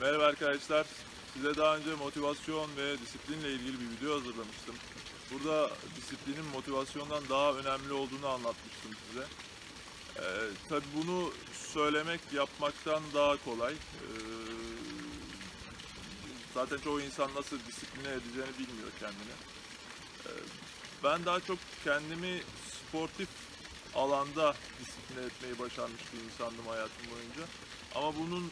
Merhaba arkadaşlar. Size daha önce motivasyon ve disiplinle ilgili bir video hazırlamıştım. Burada disiplinin motivasyondan daha önemli olduğunu anlatmıştım size. Tabii bunu söylemek yapmaktan daha kolay. Zaten çoğu insan nasıl disipline edeceğini bilmiyor kendini. Ben daha çok kendimi sportif alanda disipline etmeyi başarmış bir insandım hayatım boyunca. Ama bunun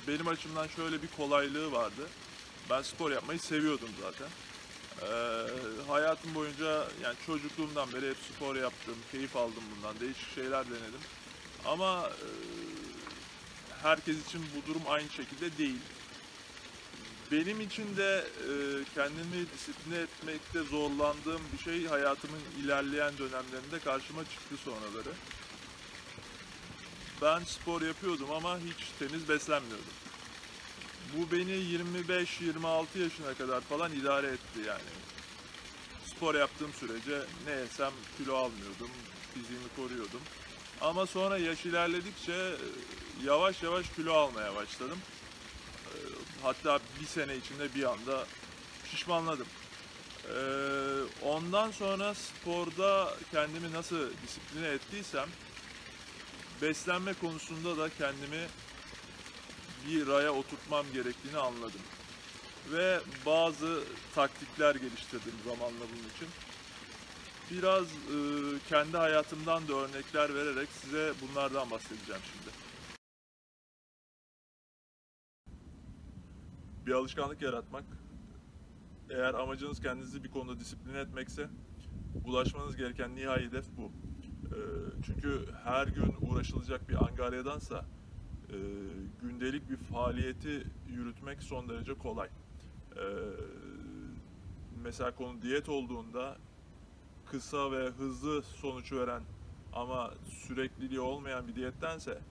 benim açımdan şöyle bir kolaylığı vardı. Ben spor yapmayı seviyordum zaten. Hayatım boyunca, yani çocukluğumdan beri hep spor yaptım, keyif aldım bundan, değişik şeyler denedim. Ama herkes için bu durum aynı şekilde değil. Benim için de kendimi disipline etmekte zorlandığım bir şey hayatımın ilerleyen dönemlerinde karşıma çıktı sonraları. Ben spor yapıyordum ama hiç temiz beslenmiyordum. Bu beni 25-26 yaşına kadar falan idare etti yani. Spor yaptığım sürece ne yesem kilo almıyordum, fiziğimi koruyordum. Ama sonra yaş ilerledikçe yavaş yavaş kilo almaya başladım. Hatta bir sene içinde bir anda şişmanladım. Ondan sonra sporda kendimi nasıl disipline ettiysem, beslenme konusunda da kendimi bir raya oturtmam gerektiğini anladım. Ve bazı taktikler geliştirdim zamanla bunun için. Biraz kendi hayatımdan da örnekler vererek size bunlardan bahsedeceğim şimdi. Bir alışkanlık yaratmak. Eğer amacınız kendinizi bir konuda disipline etmekse, ulaşmanız gereken nihai hedef bu. Çünkü her gün uğraşılacak bir angaryadansa gündelik bir faaliyeti yürütmek son derece kolay. Mesela konu diyet olduğunda kısa ve hızlı sonuç veren ama sürekliliği olmayan bir diyettense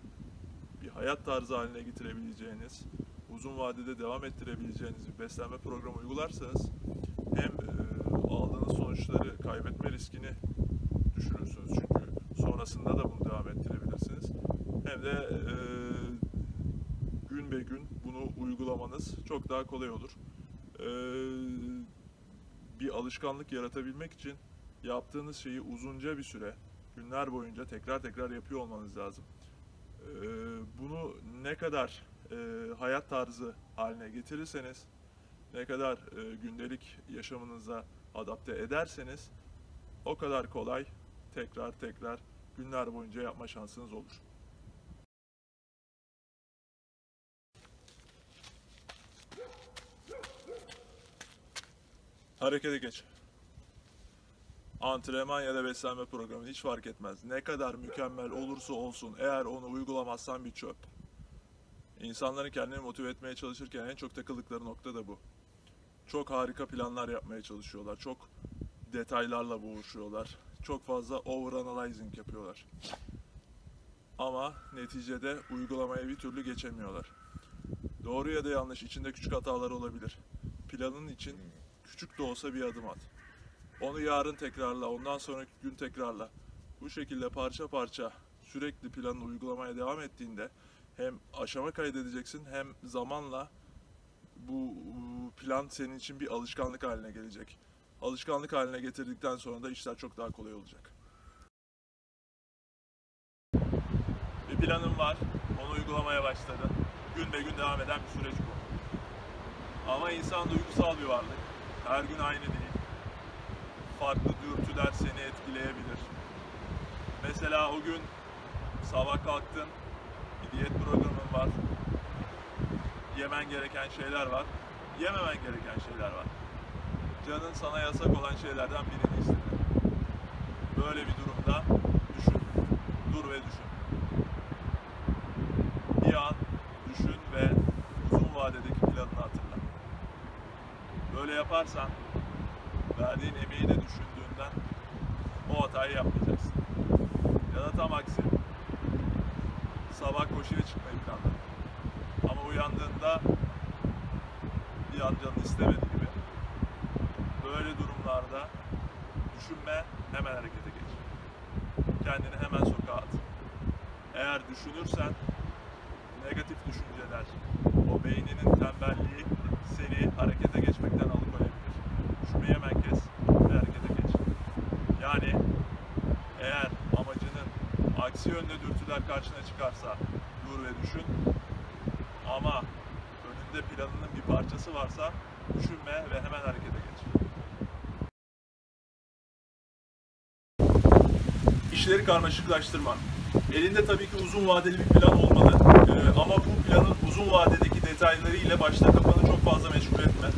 bir hayat tarzı haline getirebileceğiniz, uzun vadede devam ettirebileceğiniz bir beslenme programı uygularsanız hem aldığınız sonuçları kaybetme riskini düşürürsünüz, çünkü sonrasında da bunu devam ettirebilirsiniz. Hem de gün be gün bunu uygulamanız çok daha kolay olur. Bir alışkanlık yaratabilmek için yaptığınız şeyi uzunca bir süre, günler boyunca tekrar yapıyor olmanız lazım. Bunu ne kadar hayat tarzı haline getirirseniz, ne kadar gündelik yaşamınıza adapte ederseniz o kadar kolay tekrar günler boyunca yapma şansınız olur. Harekete geç. Antrenman ya da beslenme programı hiç fark etmez. Ne kadar mükemmel olursa olsun, eğer onu uygulamazsan bir çöp. İnsanların kendini motive etmeye çalışırken en çok takıldıkları nokta da bu. Çok harika planlar yapmaya çalışıyorlar. Çok detaylarla boğuşuyorlar. Çok fazla overanalyzing yapıyorlar. Ama neticede uygulamaya bir türlü geçemiyorlar. Doğru ya da yanlış, içinde küçük hatalar olabilir. Planın için küçük de olsa bir adım at. Onu yarın tekrarla, ondan sonraki gün tekrarla. Bu şekilde parça parça sürekli planını uygulamaya devam ettiğinde hem aşama kaydedeceksin, hem zamanla bu plan senin için bir alışkanlık haline gelecek. Alışkanlık haline getirdikten sonra da işler çok daha kolay olacak. Bir planım var, onu uygulamaya başladım. Gün be gün devam eden bir süreç bu. Ama insan duygusal bir varlık. Her gün aynı değil. Farklı dürtüler seni etkileyebilir. Mesela o gün sabah kalktın, bir diyet programın var. Yemen gereken şeyler var, yememen gereken şeyler var. Canın sana yasak olan şeylerden birini istedi. Böyle bir durumda düşün, dur ve düşün. Bir an düşün ve uzun vadedeki planını hatırla. Böyle yaparsan, verdiğin emeği de düşündüğünden o hatayı yapmayacaksın. Ya da tam aksi, sabah koşuya çıkmayı planladın. Ama uyandığında bir an canın istemediği gibi. Böyle durumlarda düşünme, hemen harekete geç. Kendini hemen sokağa at. Eğer düşünürsen negatif düşünceler, o beyninin tembelliği seni harekete geçmekten alıkoyabilir. Düşmeyi hemen kes ve harekete geç. Yani eğer amacının aksi yönde dürtüler karşına çıkarsa dur ve düşün. Ama önünde planının bir parçası varsa düşünme ve hemen harekete geç. İşleri karmaşıklaştırma. Elinde tabii ki uzun vadeli bir plan olmalı. Ama bu planın uzun vadedeki detaylarıyla başta kafanı çok fazla meşgul etme.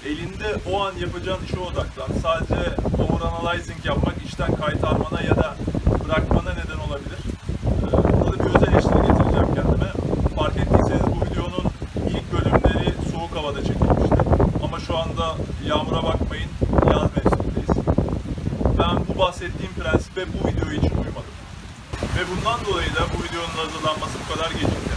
Elinde o an yapacağın işe odaklan. Sadece overanalyzing yapmak işten kaytarmana ya da bırakmana neden olabilir. Burada bir öz eleştiri getireceğim kendime. Fark ettiyseniz bu videonun ilk bölümleri soğuk havada çekilmişti. Ama şu anda yağmura bakmayın, yaz mevsimindeyiz. Ben bu bahsettiğim prensibe bu video için uymadım. Ve bundan dolayı da bu videonun hazırlanması bu kadar gecikti.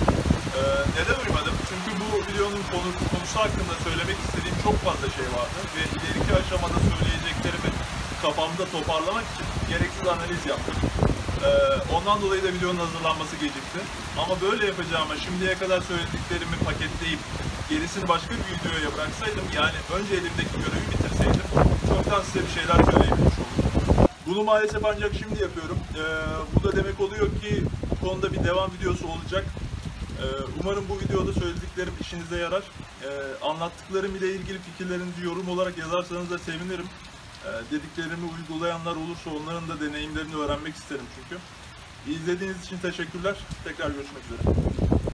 Neden uymadım? Çünkü bu videonun konusu hakkında söylemek istediğim çok fazla şey vardı. Ve ileriki aşamada söyleyeceklerimi kafamda toparlamak için gereksiz analiz yaptım. Ondan dolayı da videonun hazırlanması gecikti. Ama böyle yapacağıma şimdiye kadar söylediklerimi paketleyip gerisini başka bir videoya bıraksaydım, yani önce elimdeki görevi bitirseydim, çoktan size bir şeyler söyleyebilmiş olurdum. Bunu maalesef ancak şimdi yapıyorum. Bu da demek oluyor ki bu konuda bir devam videosu olacak. Umarım bu videoda söylediklerim işinize yarar. Anlattıklarım ile ilgili fikirlerinizi yorum olarak yazarsanız da sevinirim. Dediklerimi uygulayanlar olursa onların da deneyimlerini öğrenmek isterim çünkü. İzlediğiniz için teşekkürler. Tekrar görüşmek üzere.